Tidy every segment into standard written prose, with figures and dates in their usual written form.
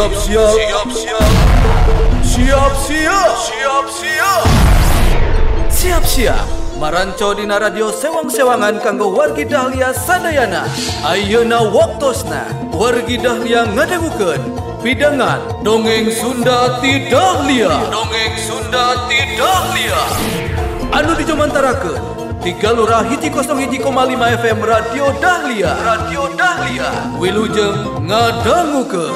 Siap-siap. Siap-siap. Siap-siap. Siap-siap. Siap-siap. Maranco dina radio sewang-sewangan kanggo wargi Dahlia sadayana. Ayeuna waktosna wargi Dahlia ngadangukeun pidangan dongeng Sunda ti Dahlia. Dongeng Sunda ti Dahlia. Anu dijomantarakeun di Galura 101,5 FM Radio Dahlia. Radio Dahlia. Wilujeng ngadangukeun.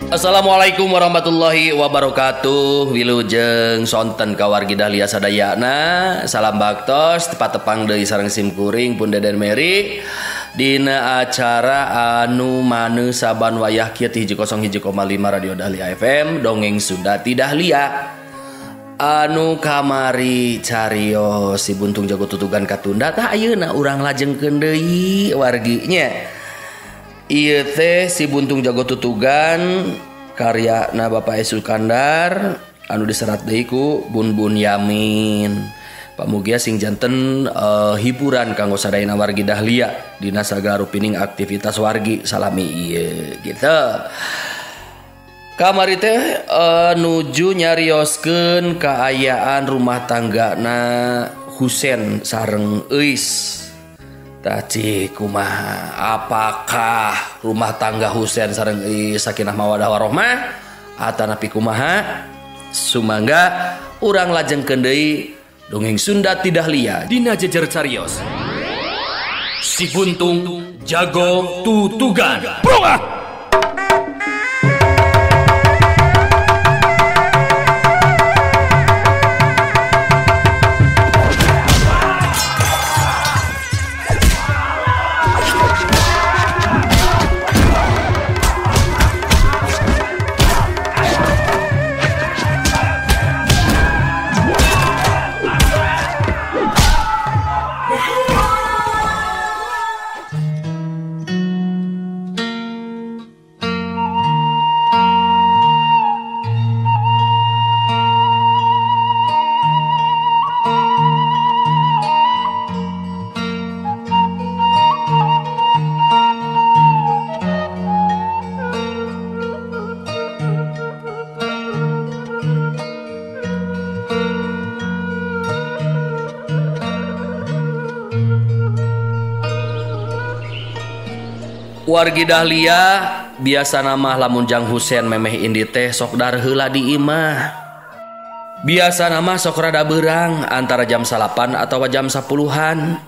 Assalamualaikum warahmatullahi wabarakatuh. Wilujeng sonten ka wargi Dahlia sadayana. Salam baktos tepat tepang deui sareng simkuring pun Deden Meri dina acara anu maneu saban wayah kieu 101,5 Radio Dahlia FM dongeng Sunda ti Dahlia. Anu kamari carios si buntung jago tutugan katunda tah ayeuna urang lajengkeun deui wargi nya. Ieu teh si buntung jago tutugan karya na Bapak Sukandar anu diserat deui ku Bun Bun Yamin. Pamugia sing janten hiburan kanggo sadayana wargi Dahlia dina sagala rupining aktivitas wargi salami ieu gitu. Kamari teh nuju nyarioskeun kaayaan rumah tanggana Husen sareng Eis. Tadi kumaha apakah rumah tangga Husen sareng sakinah mawadah warohmah atanapi kumaha sumangga urang lajengkeun deui dongeng Sunda ti Dahlia dina jejer carios si buntung jago tutugan. Wargi Dahlia biasa nama lamun Jang Husen memeh indi teh sok dar heula di imah. Biasa nama sok rada beurang antara jam 8 atau jam 10-an.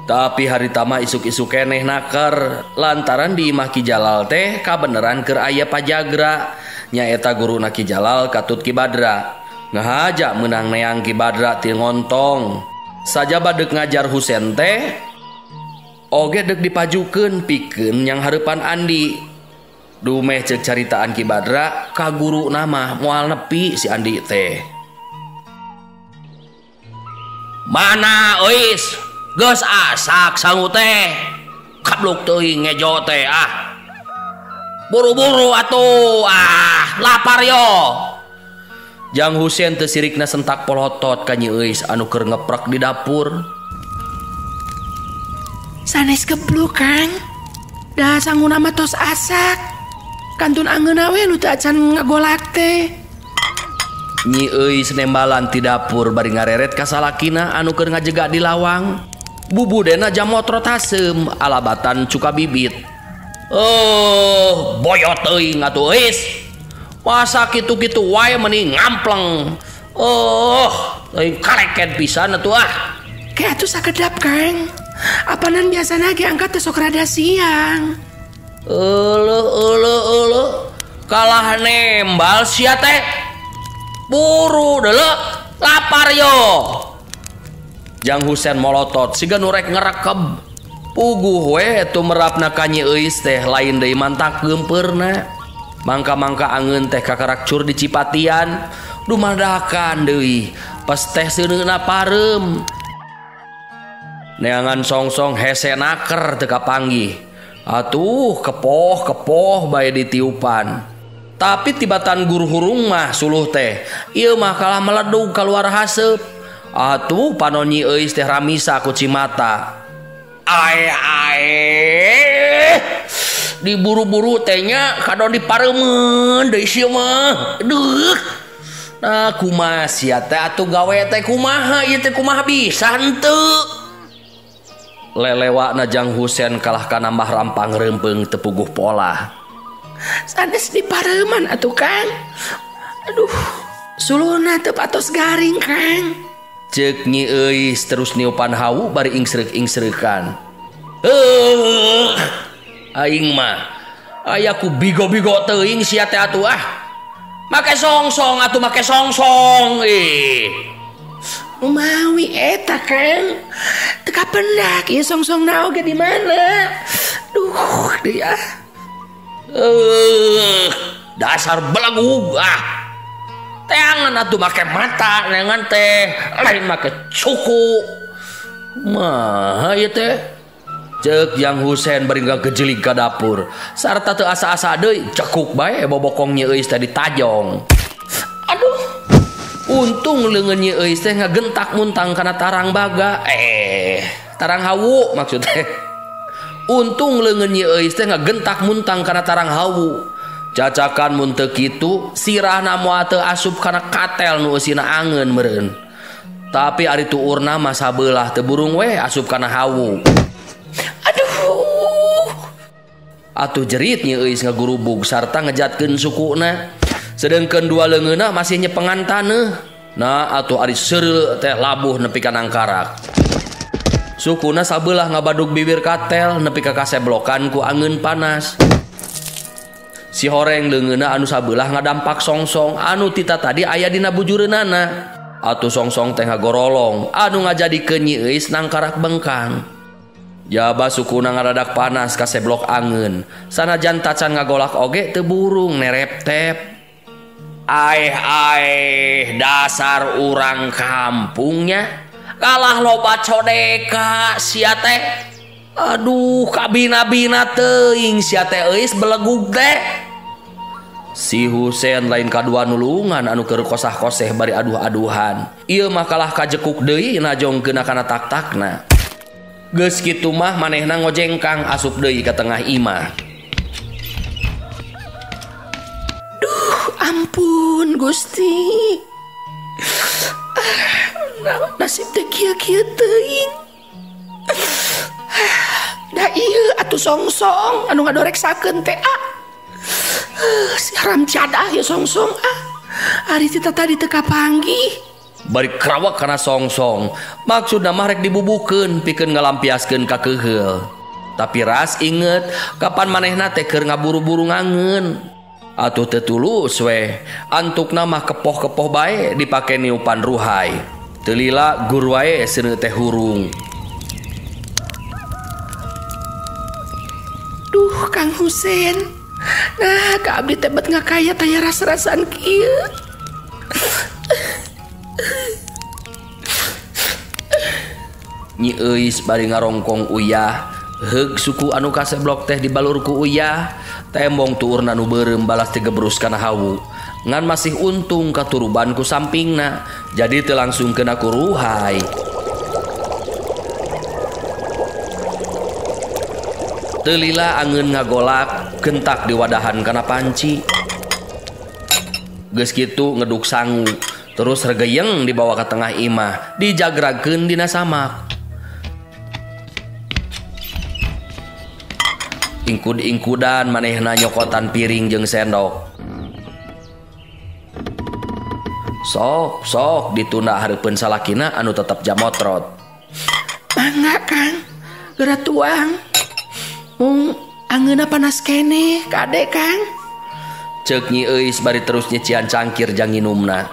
Tapi hari tama isuk-isuk keneh naker lantaran di imah Ki Jalal teh kabeneran keur aya pajagra nyaeta guruna Ki Jalal Katut Ki Badra. Ngahaja meunang neang Ki Badra ti ngontong. Saja badeuk ngajar Husen teh oge dek dipajukeun pikeun yang hareupan Andi. Dumeh ceuk caritaan Ki Badra ka guru nama moal nepi si Andi teh. Mana euis? Geus asak sangu teh. Kabluk teuing ngejo teh ah. Buru-buru atuh lapar yo. Jang Husen teu sirikna sentak polotot ka Nyi Euis anu keur ngeprek di dapur. Sanes kebluk Kang. Da sanguna mah tos asak. Kantun angeuna we nu teu acan ngagolak teh. Nyi Euis nembalan ti dapur bari ngareret ka salakina anu keur ngajega di lawang. Bubudena jamotrot haseum alabatan cuka bibit. Boyot teuing atuh Euis. Masa kitu-kitu wae meni ngampleng. Teuing kaleket pisan atuh ah. Kae atuh sakedap Kang. Apanan biasana ge angkat teh sok rada siang. Kalah nembal sia teh. Buru deuleu lapar yo. Jang Husen molotot siga nu rek ngarekeb. Puguh we tumerapna ka Nyi Euis teh lain deui mantak geumpeurna. Mangka-mangka angeun teh kakarak cur di Cipatian dumadakan deui pas teh seuneuna pareum. Neangan songsong hese naker teu kapanggih. Atuh kepoh bae ditiupan. Tapi tibatan guru hurung mah suluh teh ieu mah kalah meledug keluar haseup. Atuh panon nyi euis teh ramisa ku Cimata. Diburu-buru tehnya kadon dipareumeun deui sieu mah. Duh. Nah kumaha sia teh atuh gawe teh kumaha ieu teh kumaha bisa henteu. Lelewakna Jang Husen kalah kana Mbah Rampang reumpeng teu puguh pola. Sanes dipareuman atuh Kang. Aduh, suluna teu patos garing Kang. Ceuk Nyi Euis terus niupan hawu bari ingsreuk-ingsreukan. Aing mah aya ku bigo-bigo teuing sia teh atuh ah. Make songsong atuh make songsong. Umawi eta Kang. Teka pendak ieu songsong naoge di mana? Duh, dia. Dasar belagu ah. Teangan atuh make mata nengan teh lain make cuku. Mah ieu teh ceuk Jang Husen bari gejelig ka dapur sarta teu asa-asa deui cekuk bae bobokong Nyi Euis teh ditajong. Aduh. Untung leungeun Nyi Euis teh ngagentak muntang kana tarang baga. Tarang hawu maksud teh. Untung leungeun Nyi Euis teh ngagentak muntang kana tarang hawu. Cacakan mun teu kitu sirahna moal teu asup kana katel nu eusina angeun meureun. Tapi ari tuurna mah sabelah teu burung we asup kana hawu. Aduh. Atuh jerit Nyi Euis ngagurubug sarta ngejatkeun sukuna. Sedengkeun dua leungeunna masih nyepengan taneuh. Nah atuh ari seureu teh labuh nepi ka nangkarak. Sukuna sabelah ngabadug bibir katel nepi ka kaseblokan ku angeun panas. Si horeng leungeunna anu sabelah ngadampak songsong anu tita tadi aya dina bujureunana. Atuh songsong teh ngagorolong anu ngajadikeun Nyi Euis nangkarak bengkang. Jaba sukuna ngaradak panas kaseblok angeun. Sanajan tacan ngagolak oge teu burung nerep-tep. Dasar urang kampungnya kalah loba codeka sia teh. Aduh kabina-bina teuing sia teh Euis belegug teh. Si Husen lain kadua nulungan anu keur kosah-koseh bari aduh-aduhan. Ieu mah kalah kajekuk deui najongkeun kana tak-takna. Geus kitu mah manehna ngojengkang asup deui ka tengah imah. Duh, ampun Gusti. Nasib teh kieu-kieu teuing. Da ieu atuh songsong anu ngadoreksakeun teh si haram cadah ya songsong ari tita tadi teka panggih bari krawak kana songsong maksudna mah rek dibubukeun pikeun ngalampiaskeun ka keuheul. Tapi ras inget kapan manehna teh keur ngaburu-buru ngangeun. Atuh teu tulus we antukna mah kepoh-kepoh bae dipake niupan ruhai. Teu lila gur wae seuneu teh hurung. Duh Kang Husen. Nah, ka abdi teh bet ngakaya taya rasa-rasaan kieu. Nyi Euis bari ngarongkong uyah, heug suku anu kaseblok teh dibalur ku uyah, tembong tuurna nu beureum balas digebrus kana hawu. Ngan masih untung katuruban ku sampingna, jadi teu langsungkeun aku ruhai. Teu lila angeun ngagolak gentak di wadahan kana panci. Geus kitu ngeduk sangu terus regeyeng dibawa ke tengah imah dijagrakeun dina samak. Ingkud-ingkudan manehna nyokotan piring jeung sendok. Sok ditunda hareupeun salakina anu tetep jamotrot. Mangga Kang, geura tuang. Mung angeuna panas keneh kade Kang. Ceuk Nyi Euis bari terus nyecian cangkir jang nginumna.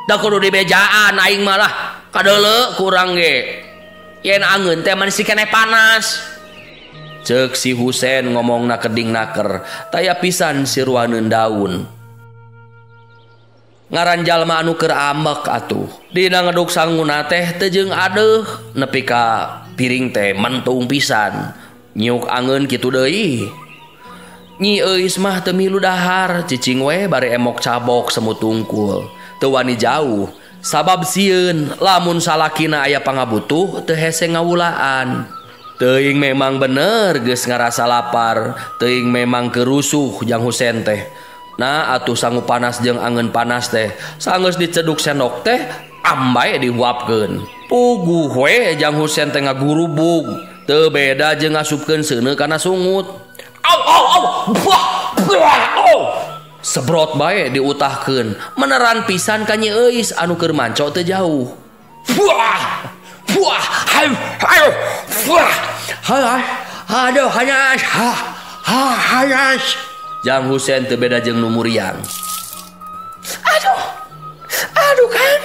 Da kudu dibejaan aing malah kadeuleu kurang ge. Yen angeun teh masih keneh panas. Ceuk si Husen ngomongna keding naker, taya pisan siruaneun daun. Ngaran jalma anu keur ambek atuh. Dina ngeduk sanguna teh teu jeung adeuh nepi ka piring teh mentung pisan. Nyuk angeun kitu deui. Nyi euis mah teu milu dahar, cicing we bari emok cabok semut tungkul. Teu wani jauh, sabab sieun lamun salakina aya pangabutuh teu hese ngawulaan. Teuing memang bener geus ngarasa lapar, teuing memang kerusuh Jang Husen teh. Nah atuh sangu panas jeung angeun panas teh, sanggeus diceduk sendok teh ambae dihuapkeun. Puguh we Jang Husen teh ngagurubug, teu beda jeung ngasupkeun seuneu kana sungut. Au sebrot bae diutahkeun, meneran pisan ka Nyi Euis anu keur manco teu jauh. Aduh hanas, hanas. Jang Husen teu beda jeung nu muriang. Aduh kan.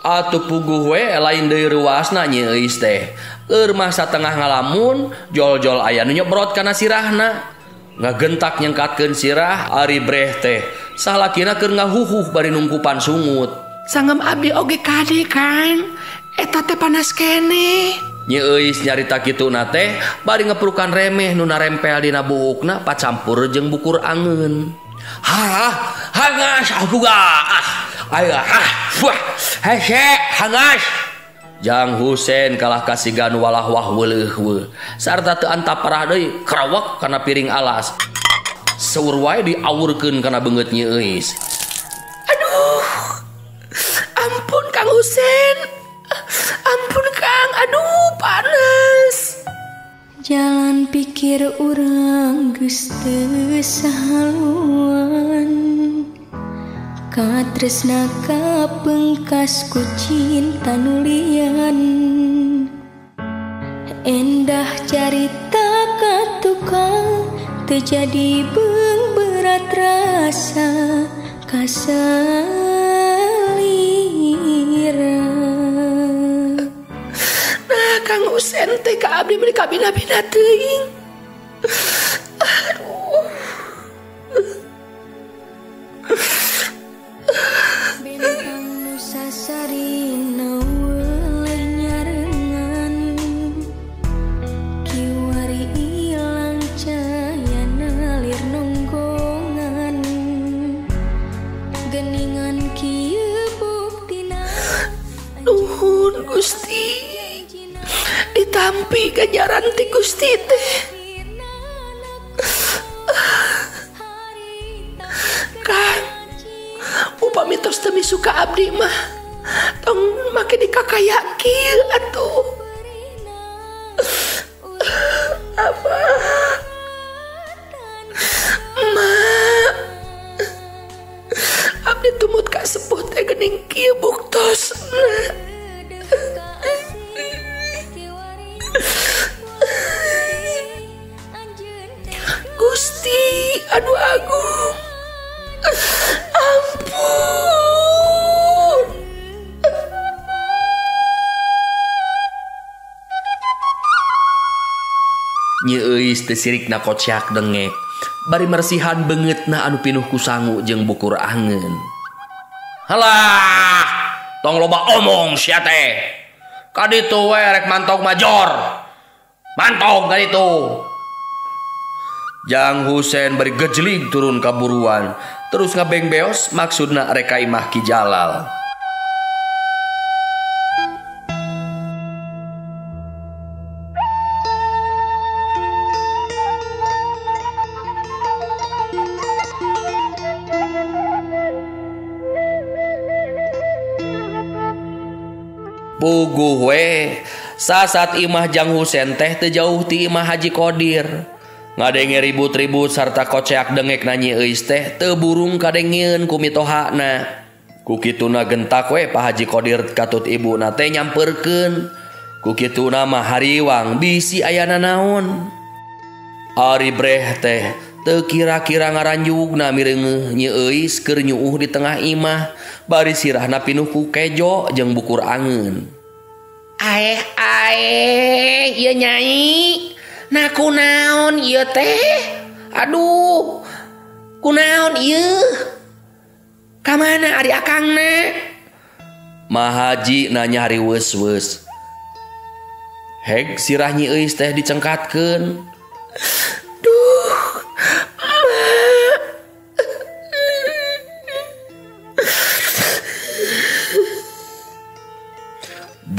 Atuh puguh we lain deui ruasna Nyi Euis teh. Keur mah satengah ngalamun, jol-jol aya nu nyebrot kana sirahna. Ngagentak nyengkatkeun sirah ari breh teh. Salakina keur ngahuhuh bari nungkupan sungut. Sanggem abdi oge kade kan. Eta teh panas kene. Nyi Euis nyarita kituna teh bari ngeprukan remeh nu narempel dina buukna pacampur jeung bukur angeun. Hangas abuga. Hese hangas. Jang Husen kalah kasigan walah wah weuleuh sarta teu antap parah deui krawek kana piring alas. Seueur wae diawurkeun kana beungeut Nyi Euis. Aduh. Ampun Kang Husen. Ampun Kang, aduh panas. Jalan pikir urang geus teu sahaluan, katresna kapengkas ku cinta nulian. Endah carita ka tukang teu jadi beung berat rasa kasalira. Kang Husen teh ka abdi beri kabina-bina teuing. Aduh. Bentang nu sasarina weuleh nyareungan, kiwari ilang cahayana lir nonggongan. Geningan kieu buktina Nuhun Gusti. Ditampi ganjaran ti Gusti teh. Kang, upami tos teu misuka abdi mah tong make dikakayakeun atuh. Apa? Mak, abdi tumut ka sepuh teh geuning kieu buktosna. Gusti, aduh agung. Ampun. Nyi Euis teu sirikna kocak dengek, bari mersihan beungeutna anu pinuh ku sangu jeung bukur angeun. Halah, tong loba omong sia teh. Kaditu we rek mantog major. Mantog kaditu. Jang Husen bari gejlig turun kaburuan, terus ngabengbeos maksudna reka imah Ki Jalal. Puguh we, sasat imah Jang Husen teh teu jauh ti imah Haji Qodir. Ngadenge ribut-ribut sarta koceak dengek Nyi Euis teh teu burung kadengieun ku mitohana. Ku kituna gentak we Pak Haji Qodir katut ibuna teh nyamperkeun. Ku kituna mah hariwang bisi ayana naon. Ari breh teh teu kira-kira ngaranjugna mireungeuh Nyi Euis keur nyuuh di tengah imah bari sirahna pinuh ku kejo jeung bukur angeun. Ieu Nyai. Nah kunaon ieu teh? Aduh. Kunaon ieu? Ka mana ari akangna? Mah Haji nanya hari weus-weus. Heg sirah Nyi Euis teh dicengkatkeun. Duh.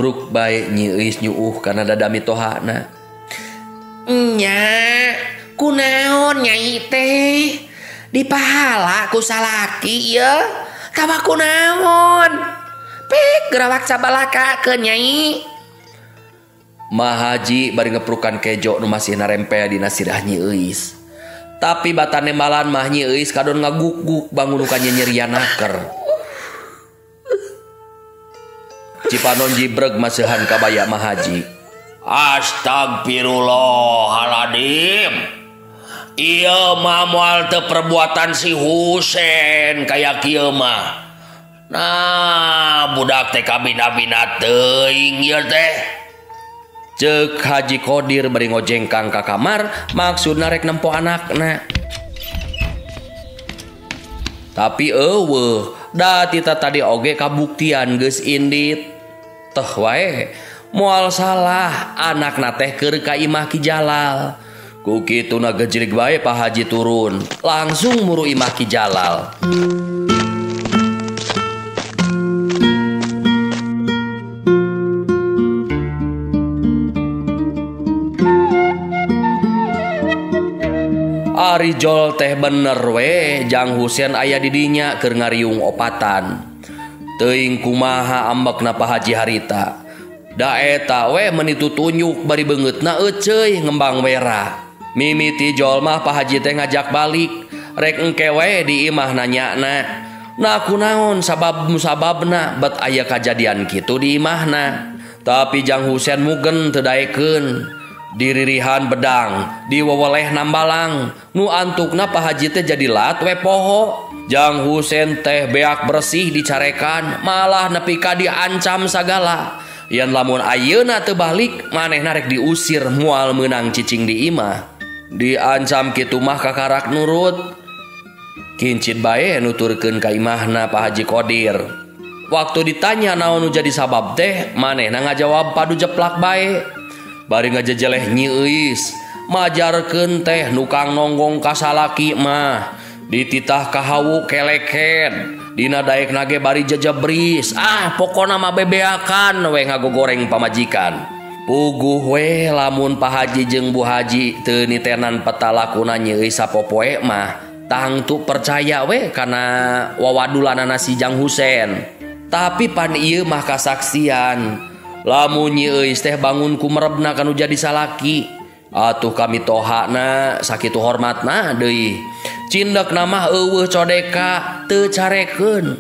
Muruk bae Nyi Euis nyuuh kana dada mitohana. Nya, kunaon Nyai teh? Dipahala ku salaki ya. Tawa kunaon? Pek gerawak sabalaka ke Nyai. Mah Haji bari ngeprukan kejo nu masih narempel dina sirah Nyi Euis. Tapi batane malan mah Nyi Euis kadon ngaguk-guk bangun ka nyerianaker. Cipanon jibreg maseuhan kabaya Mah Haji. Astagfirullahaladzim. Ieu mah moal teu perbuatan si Husein kayak kieu mah. Nah, budak teh kabina-bina teuing ieu teh. Ceuk Haji Kodir bari ngojengkang ka kamar maksudna rek nempo anakna. Tapi eueuh, da tita tadi oge kabuktian geus indit. Teh wae moal salah anakna teh keur ka Imah Ki Jalal. Ku kituna gejrig bae Pak Haji turun, langsung muru Imah Ki Jalal. Ari Jol teh bener we Jang Husein aya di dinya keur ngariung opatan. Teuing kumaha ambekna Pak Haji harita. Da eta we menitu tunjuk bari beungeutna euceuy ngembang wera. Mimiti Jol mah Pak Haji teh ngajak balik, rek engke we di imah nanyana. Nah kunaon sababna bet aya kajadian kitu di imahna. Tapi Jang Husein mugen teu daekeun. Diririhan bedang, diweweleh nambalang, nu antukna Pak Haji teh jadi lat we poho. Jang Husein teh beak bersih dicarekan, malah nepi ka diancam sagala. Yen lamun ayeuna teu balik, manehna rek diusir moal meunang cicing di imah. Diancam kitu mah kakarak nurut. Kincit bae nuturkeun ka imahna Pak Haji Kodir. Waktu ditanya naon nu jadi sabab teh, manehna ngajawab padu jeplak bae. Bari ngajejeleh Nyi Euis, majarkeun teh nukang nonggong ka salaki mah, dititah ka hawu keleken, dina daekna ge bari jejebris. Pokona mah bebeakan we ngagogoreng pamajikan. Puguh we lamun Pak Haji jeung Bu Haji teu nitenan peta lakuna Nyi Euis sapopoe mah, tangtu percaya we kana wawadulanana si Jang Husein. Tapi pan ieu mah kasaksian. Lamun Nyi Euis teh bangun ku merebna kanu jadi salaki, atuh kami tohana sakitu hormatna deui. Cindekna mah eueuh codeka teu carekeun.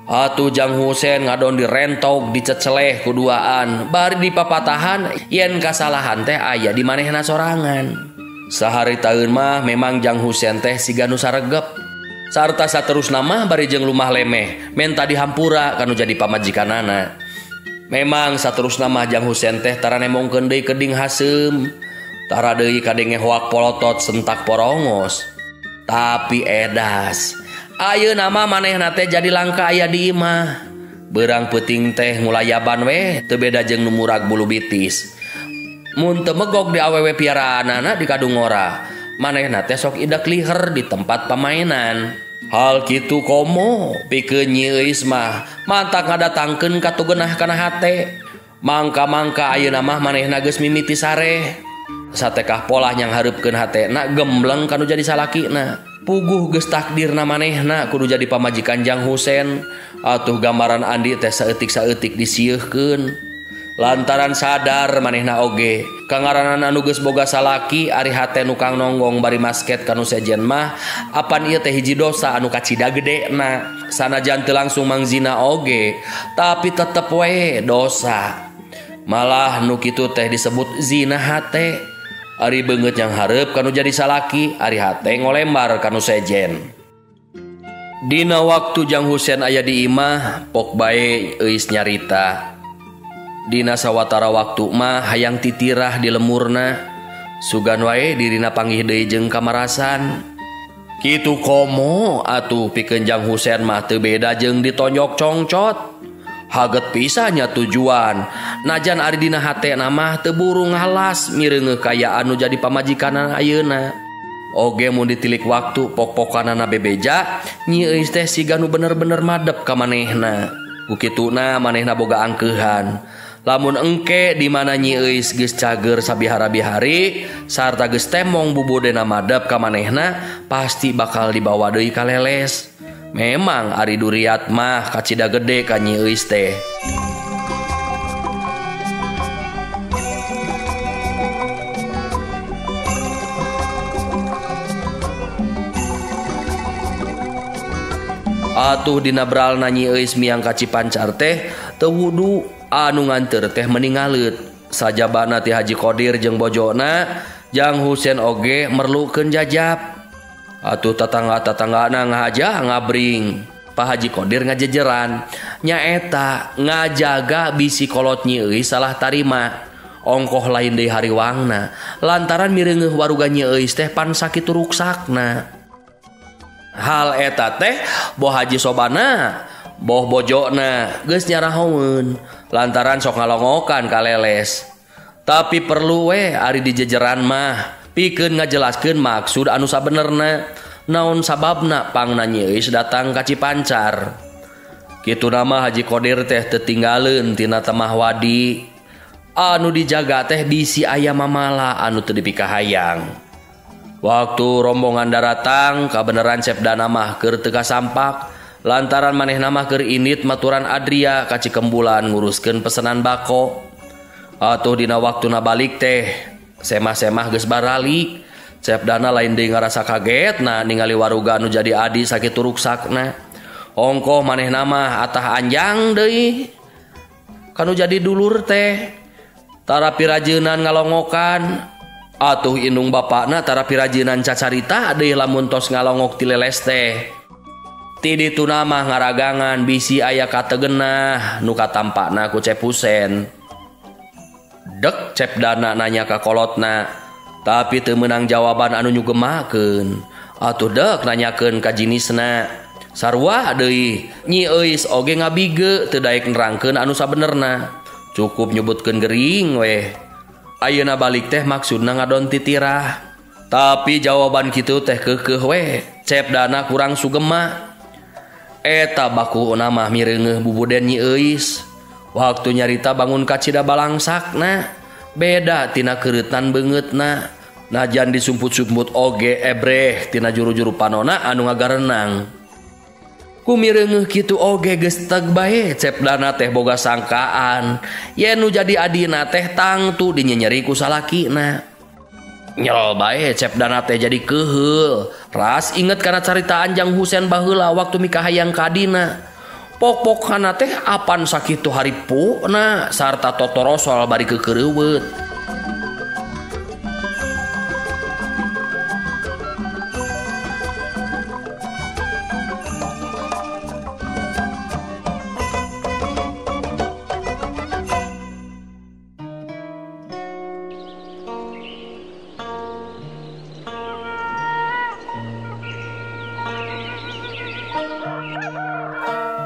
Atuh Jang Husein ngadon direntog diceceleh kuduaan, bari dipapatahan yen kasalahan teh aya di manehna sorangan. Sahari taeun mah memang Jang Husein teh siga nu saregep. Sarta saterusna mah bari jeung lumah lemeh, menta dihampura kanu jadi pamajikanana. Memang saterusna mah Jang Husein teh tara nemongkeun deui keding haseum, tara deui kadenge hoak polotot sentak porongos. Tapi edas, ayeuna mah manehna teh jadi langka aya di imah. Beurang peuting teh ngulayaban we teu beda jeung nu murag bulu bitis. Mun teu megog di awewe piaraanana di kadungora, manehna teh sok idek liher di tempat pamainan. Hal kitu komo pikeun Nyi Euis mah mantak ngadatangkeun katugeunah kana hate. Mangka-mangka ayeuna mah manehna geus mimiti sareh. Satekah polah nyang hareupkeun hatena gembleng kanu jadi salakina. Puguh geus takdirna manehna kudu jadi pamajikan Jang Husein. Atuh gambaran Andi teh saeutik-saeutik disieuhkeun. Lantaran sadar manehna oge kangaranan anu geus boga salaki ari hate nukang nonggong bari masket kanu sejen mah apan ieu teh hiji dosa anu kacida gedena. Sanajan teu langsung mangzina oge, tapi tetep we dosa. Malah nu kitu teh disebut zina hate. Ari beungeut yang hareup kanu jadi salaki, ari hate ngolembar kanu sejen. Dina waktu Jang Husein aya di imah, pok bae Euis nyarita. Dina sawatara waktu mah hayang titirah di lemurna, sugan wae dirina panggih deui jeung kamarasan. Kitu komo atuh pikeun Jang Husein mah teu beda jeung ditonjok congcot. Haget pisahnya tujuan, najan ari dina hatena mah teu buru ngalas mireungeuh kaya anu jadi pamajikanana ayeuna. Oge mun ditilik waktu pok-pokanana bebeja, Nyi Euis teh siga nu bener-bener madep ka manehna. Ku kituna manehna boga angkeuhan. Lamun engke di mana Nyi Euis geus cager sabihara-bihari sarta geus temong bubudena madep ka manehna pasti bakal dibawa deui ka leles. Memang ari duriat mah kacida gede ka Nyi Euis teh. Atuh dina bralna Nyi Euis miang ka Cipancar teh teu wudu anu nganteur teh meningaleut. Sajabana ti Haji Qodir jeung bojona Jang Husein oge merlukeun jajab. Atuh tatangga-tatanggana ngahaja ngabring. Pak Haji Qodir ngajejeran nyaeta ngajaga bisi kolot Nyi Euis salah tarima. Ongkoh lain deui hariwangna lantaran mireungeuh waruga Nyi Euis teh pan sakitu ruksakna. Hal eta teh boh Haji Sobana boh bojona geus nyarahoeun lantaran sok ngalongokan ka leles. Tapi perlu we ari dijejeran mah pikeun ngajelaskeun maksud anu sabenerna naon sababna pangna Nyi Euis datang ka Cipancar. Kitu nama Haji Qodir teh teu tinggaleun tina temah wadi anu dijaga teh bisi aya mamala anu teu dipikahayang. Waktu rombongan daratang kabeneran Cepdana mah keur teu kasampak lantaran manehna mah keur indit maturan Adria ka Cikembulan nguruskeun pesenan bako. Atuh dina waktuna balik teh semah-semah geus baralik. Cepdana lain deui ngarasa kagetna ningali waruga anu jadi adi sakitu ruksakna. Ongkoh manehna mah atah anjang deui kanu jadi dulur teh tara pirajeunan ngalongokan. Atuh indung bapakna tara pirajeunan cacarita deui lamun tos ngalongok ti leles teh. Ti ditu mah ngaragangan bisi aya kategenah nu katampakna ku Cep Husein. Dek Cepdana nanya ka kolotna tapi teu meunang jawaban anu nyugemakeun. Atuh dek nanyakeun ka jinisna. Sarua deui Nyi Euis oge ngabige teu daek nerangkeun anu sabenerna. Cukup nyebutkeun gering weh. Ayeuna balik teh maksudna ngadon titirah. Tapi jawaban kitu teh keukeuh we. Cepdana kurang sugema. Eta bakuuna mah mireungeuh bubuden Nyi Euis. Waktu nyarita bangun kacida balangsakna beda tina keureutnan beungeutna. Najan disumput-sumput oge ebreh tina juru-juru panona anu ngagarenang. Ku mireungeuh kitu oge geus teg bae Cepdana teh boga sangkaan yen nu jadi adina teh tangtu dinyenyeri ku salakina. Nyol bae Cepdana teh jadi keheul. Ras inget kana caritaan Jang Husein baheula waktu mikahayang ka adina. Pok-pokna teh apan sakitu haripuna sarta totorosol bari keukeureut.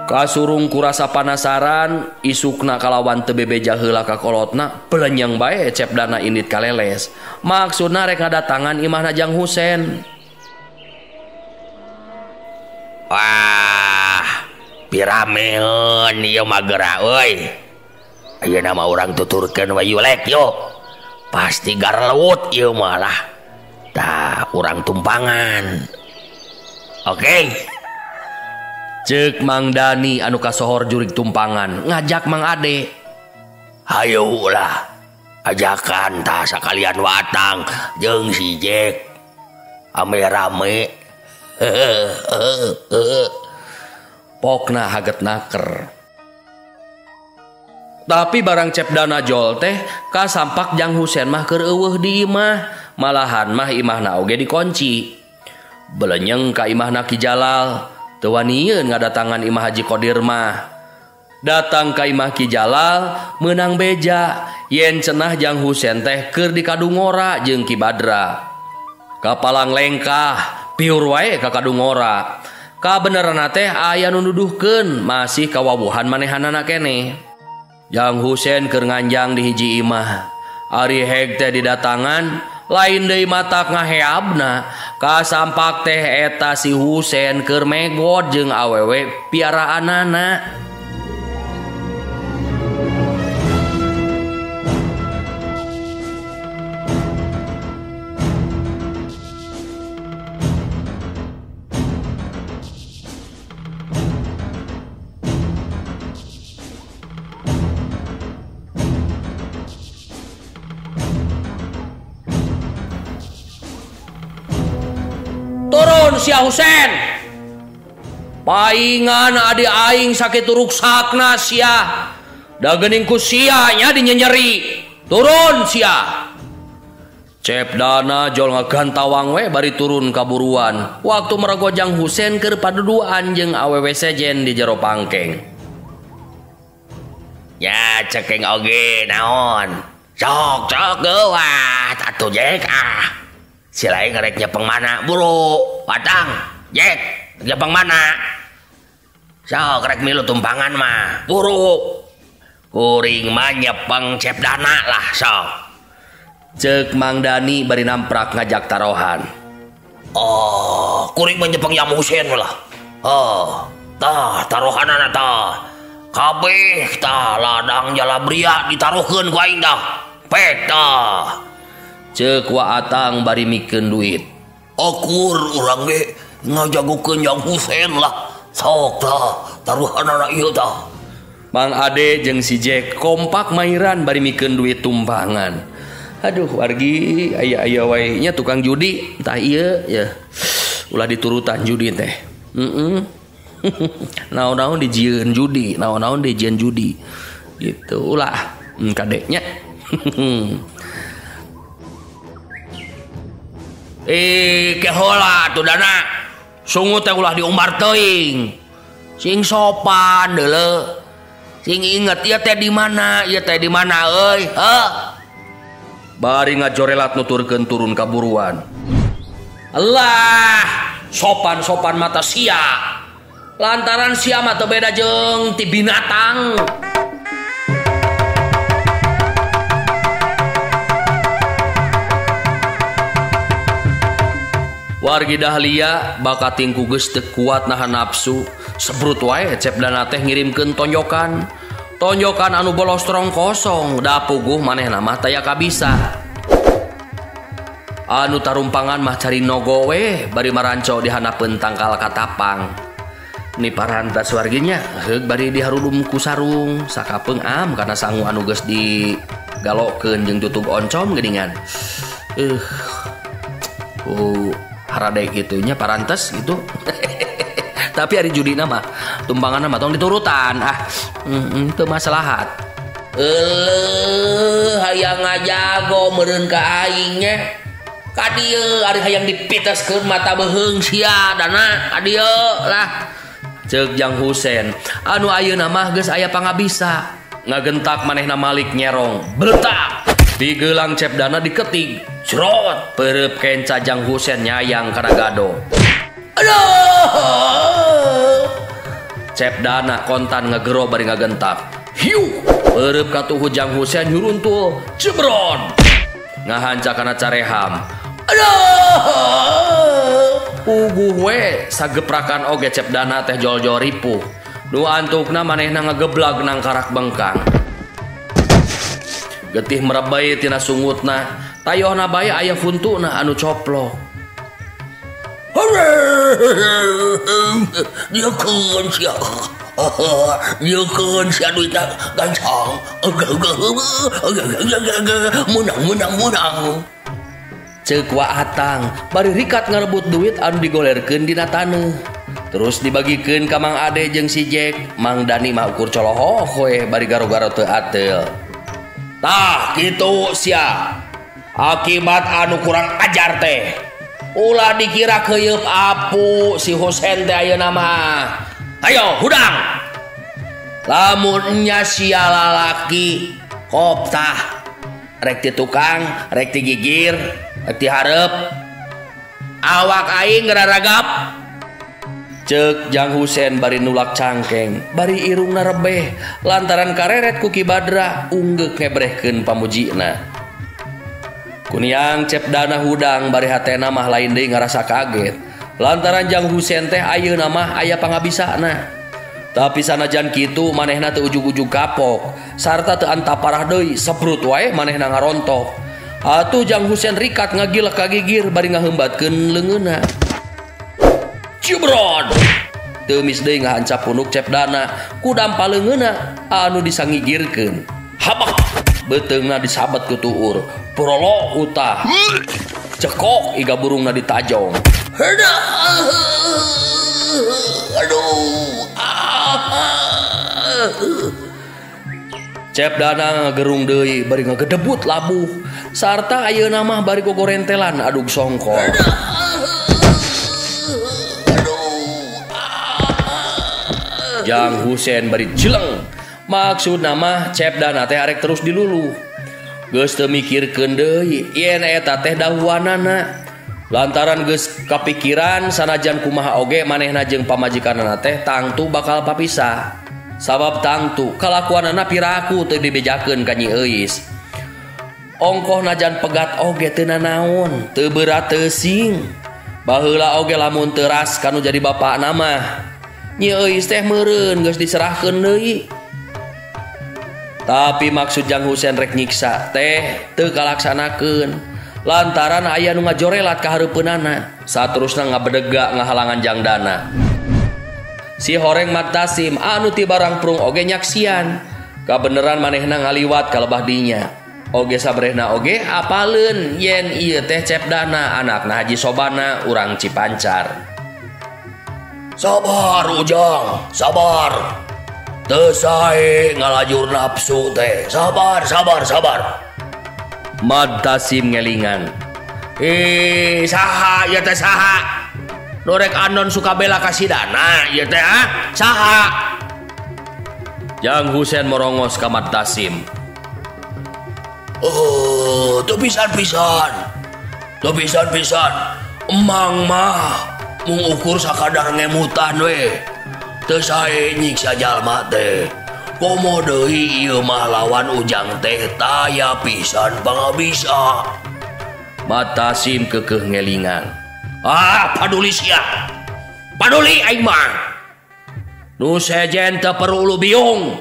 Kasurung kurasa panasaran isukna kalawan teu bebeja heula ka kolotna pelenyang bae Cepdana indit ka leles. Maksudna rek ngadatangan imahna Jang Husein. Wah, pirameun ieu mah geura euy. Ayeuna mah urang tuturkeun we yulek yo. Pasti garlewut ieu mah lah. Tah urang tumpangan. Oke. Ceuk Mang Dani anu kasohor jurig tumpangan ngajak Mang Ade. Hayu ulah ajakan tah sakalian watang jeung si Jack ame-rame. Pokna haget naker. Tapi barang Cepdana jol teh kasampak Jang Husein mah keur eueuh di imah. Malahan mah imahna oge dikunci. Belenyeng ka imahna Ki Jalal. Teu wanieun ngadatangan imah Haji Qodir mah. Datang ka imah Ki Jalal meunang beja yen cenah Jang Husein teh keur di Kadungora jeung Ki Badra. Kapalang lengkah piur wae ka Kadungora. Kabeneranna teh aya nu nuduhkeun masih kawawuhan manehanana keneh. Jang Husein keur nganjang di hiji imah. Ari heg teh didatangan lain deui matak ngaheabna kasampak teh eta si Husein keur megod jeung awewe piaraanana. sia Husen. Paingan adi aing sakit ruksakna sia. Da geuning ku sia nya dinyenyeri. Turun sia. Cepdana jol ngagantawang we bari turun kaburuan. Waktu meragojang Husen keur paduduan jeung awewe sejen di jero pangkeng. Ya cekeng oge naon. Sok geuat atuh Jek Si lain ngerek nyepeng mana buru. Patang Jek nyepeng mana. Sok rek milu tumpangan mah buru. Kuring mah nyepeng Cepdana lah sok. Cek Mang Dani bari namprak ngajak tarohan. Oh, kuring menyepeng Yam Husen lah. Oh, tah tarohanana tah. Kabeh tah ladang jalabria ditaruhkeun ku aing dah. Pek tah. Cek Wa Atang bari mikeun duit. Akur urang ge ngajagokeun Yam Husen lah. Sok tah taruhanana ieu tah. Mang Ade jeung si Jack kompak mairan bari mikeun duit tumpangan. Aduh wargi aya wae nya tukang judi tah ieu ya. Ulah diturutan judi teh. Naon-naon dijieun judi, naon-naon dijieun judi. Gitu ulah kadeknya. Kehola tuh dana. Sungut teh ulah diumbar teuing. Sing sopan deuleu. Sing inget ieu teh di mana? Ieu teh di mana euy? Heuh. Bari ngajorelat nuturkeun turun kaburuan. Allah, sopan-sopan mata sia. Lantaran sia mah teu beda jeung ti binatang. Wargi Dahlia bakat tingku geus teu kuat nahan nafsu. Sebrut wae Cepdana teh ngirimkeun tonjokan. Tonjokan anu bolos terong kosong, da puguh manehna mah taya kabisa. Anu tarumpangan mah cari nogo we bari maranco di hanapeun tangkal katapang. Ni parantas warginya heug bari diharudum ku sarung sakapeung kana sangu anu geus digalokeun jeung tutug oncom geuningan. Harade gitunya parantas gitu. Tapi hari judina mah tumpangan mah tong diturutan teu maslahat. Hayang ngajago meureun ka aing nya. Ka dieu ari hayang dipiteskeun mata beheung sia dana adieu lah. Ceuk Jang Husen anu ayeuna mah geus aya pangabisa. Ngagentak manehna Malik nyerong. Beletak. Di geulang Cepdana diketing. Crot peureup kenca Jang Husen nyayang kana gado. Aduh. Cepdana kontan ngegero bari ngagentak. Hiu, peureup katuhu Jang Husen nyuruntul. Jebron. Ngahanca kana careham. Aduh. Puguh we sageprakan oge Cepdana teh jol-jol ripuh. Nu antukna manehna ngageblag nang karak bengkang. Getih merebay tina sungutna, tayohna bae aya funtuna anu coplok. Dia keun sia. Dia keun sia duitna gancang. Menang. Ceuk Wa Atang bari rikat ngarebut duit anu digolerkeun dina taneuh. Terus dibagikeun ka Mang Ade jeung si Jack. Mang Dani mah ukur colohoh we bari garo-garo teu ateul. Tah kitu sia. Akibat anu kurang ajar teh. Ulah dikira keuyeub apu si Husen teh ayeuna mah. Ayo hudang. Lamun nya sia lalaki kop tah. Rek ti tukang, rek ti gigir, rek ti hareup. Awak aing ngararagap. Ceuk Jang Husen bari nulak cangkeng, bari irungna rebeh lantaran kareret ku Ki Badra unggeuk ngebrehkeun pamujina. Kuniang Cepdana hudang bari hatena mah lain deui ngarasa kaget. Lantaran Jang Husen teh ayeuna mah aya pangabisana. Tapi sanajan kitu manehna teu ujug-ujug kapok, sarta teu antaparah deui, sebrut wae manehna ngarontok. Atuh Jang Husen rikat ngagilek ka gigir bari ngaheumbatkeun leungeunna. Jebron. Teumis deui ngahancap punuk Cepdana ku dampaleungeunna anu disangigirkeun. Habak beteungna disabet ku tuur. Prolo utah. Cekok iga burungna ditajong. Aduh. Cepdana gerung deui bari ngagedebut labuh sarta ayeuna mah bari gogorentelan adug songkol. Jang Husein bari jeleng. Maksudna mah Cepdana teh arek terus diluluh. Geus teu mikirkeun deui yen eta teh dahuanana. Lantaran geus kapikiran sanajan kumaha oge manehna jeung pamajikanana teh tangtu bakal papisah. Sabab tangtu kalakuanana piraku teu dibejakeun ka Nyi Euis. Ongkoh najan pegat oge teu nanaon, teu berat teusing. Baheula oge lamun teuras kanu jadi bapakna mah. Nyi Euis teh meureun geus diserahkeun deui. Tapi maksud Jang Husein rek nyiksa teh teu kalaksanakeun. Lantaran aya nu ngajorelat ka hareupeunana, saterusna ngabedega ngahalangan Jangdana. Si Horeng Mat Tasim anu ti barang prung oge nyaksian kabeneran manehna ngaliwat ka lebah dinya. Oge sabrehna oge apaleun yen ieu teh Cepdana anakna Haji Sobana urang Cipancar. Sabar Ujang, sabar. Teu sae ngalajur nafsu teh. Sabar. Mat Tasim ngelingan. Saha ieu teh saha? Norek anon suka bela kasidana ieu teh saha? Jang Husein morongos ka Mat Tasim. Teu pisan-pisan. Emang mah mung ukur sakadar ngemutan we. Teu sae nyiksa jalma teh. Komo deui ieu mah lawan Ujang teh taya pisan pangabisa. Mat Tasim keukeuh ngelingan. Paduli sia. Paduli aing mah. Nu sejen teu perlu biung.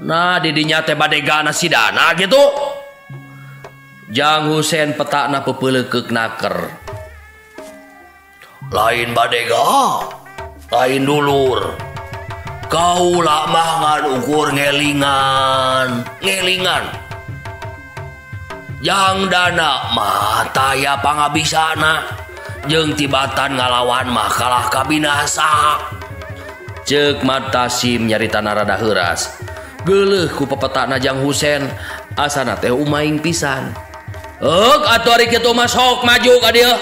Nah di dinya teh badegana sidana gitu. Jang Husein petakna pepeuleukeuk naker. Lain badega, lain dulur. Kaula mah ngan ukur ngelingan. Jangdana mah taya pangabisana jeung tibatan ngalawan mah kalah kabinasa. Ceuk Mat Tasim nyaritana rada heuras. Geuleuh ku pepetana Jang Husein asana teh umaing pisan. Atuh ari kitu mah sok maju ka dieu.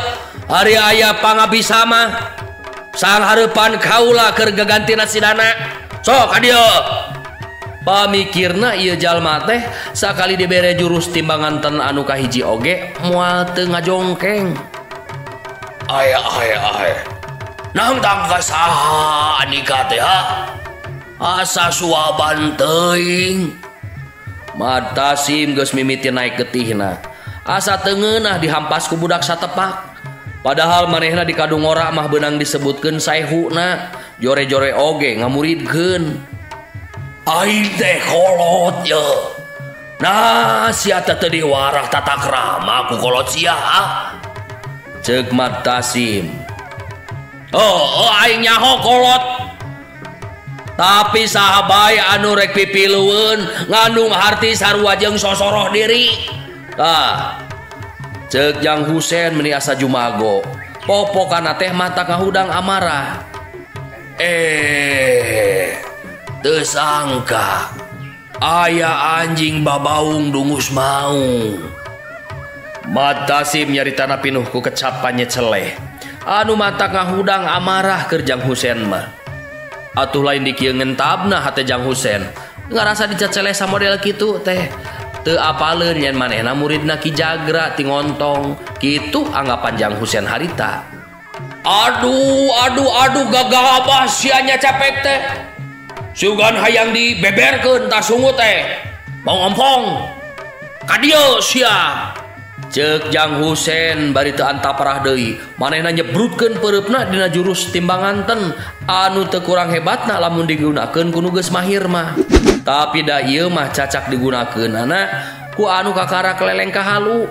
Ari aya pangabisa mah sang hareupan kaula keur gagantina sidana. Sok ka dieu. Pamikirna ieu jalma teh sakali dibere jurus timbanganten anu kahiji oge moal teu ngajongkeng. Aya. Nang tangka saha anika teh asa suaban teuing. Mat Tasim geus mimiti naik getihna. Asa teu ngeunah dihampas ku budak satepak. Padahal manehna di Kadungora mah beunang disebutkeun saehuna, jore-jore oge ngamuridkeun. Aing teh kolot ye. Nah sia teh teu diwarah tata krama ku kolot sia. Ceuk Mat Tasim. Aing nyaho kolot. Tapi saha bae anu rek pipilueun ngandung harti sarua jeung sosoroh diri. Ceuk Jang Husein meuni asa jumago. Popokana teh mata ngahudang amarah. Teu sangka aya anjing babaung dungus maung. Mat Tasim nyaritana pinuh ku kecapannya celeh. Anu mata ngahudang amarah keur Jang Husein mah. Atuh lain di kieu ngentabna hate Jang Husein. Ngarasa dicaceleh sa model kitu teh. Teu apaleun yen manehna muridna Ki Jagra ti Ngontong. Kitu anggapan Jang Husein harita. Aduh gagabah sia nya capek teh. Sugan hayang dibeberkeun tas sungut teh. Mau ngompong. Ka dieu sia. Ceuk Jang Husein bari teu antaparah deui. Manehna nyebrutkeun peureupna dina jurus timbanganten anu teu kurang hebatna lamun digunakeun ku nu geus mahir mah. Tapi da ieu mah cacak digunakeunana ku anu kakara keleleng kahalu.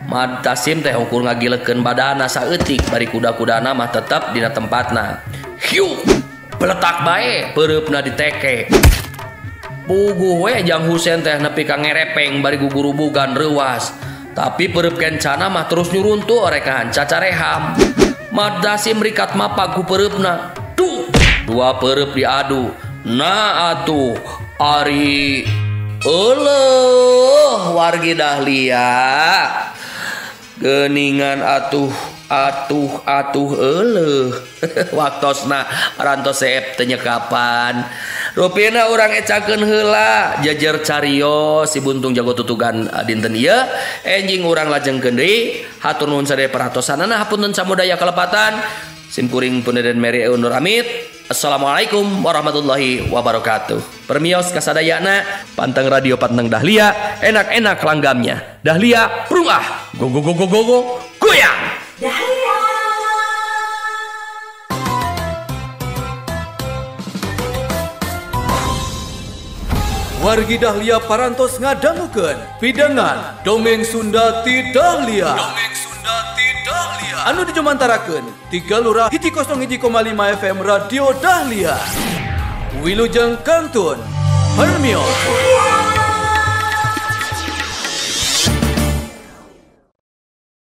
Mat Tasim teh ukur ngagilekeun badana saeutik bari kuda-kudana mah tetep dina tempatna. Hiu, peletak bae peureupna diteke. Puguh we Jang Husein teh nepi ka ngerepeng bari gugurubugan reuwas. Tapi peureub kencana mah terus nyuruntuh rekahan cacareham. Madasi merikat mapa ku pereupna. Duh, dua pereup diadu. Nah atuh ari eleuh wargi Dahlia. Geningan atuh eleuh. Waktosna rantos seep teu nyekapan. Rupina urang ecakeun heula jajar carios si buntung jago tutugan dinten ieu enjing urang lajengkeun deui hatur nuhun sadaya perhatosanana hapunten samudaya kalepatan simkuring Punten Mary undur amit. Assalamualaikum warahmatullahi wabarakatuh. Permios kasadayana panteng radio panteng Dahlia enak-enak langgamnya Dahlia prungah go goyang Dahlia. Wargi Dahlia parantos ngadangukeun pidangan dongeng Sunda ti Dahlia. Anu dijumantarakeun ti Galura 101,5 FM Radio Dahlia. Wilujeng Kantun Permios.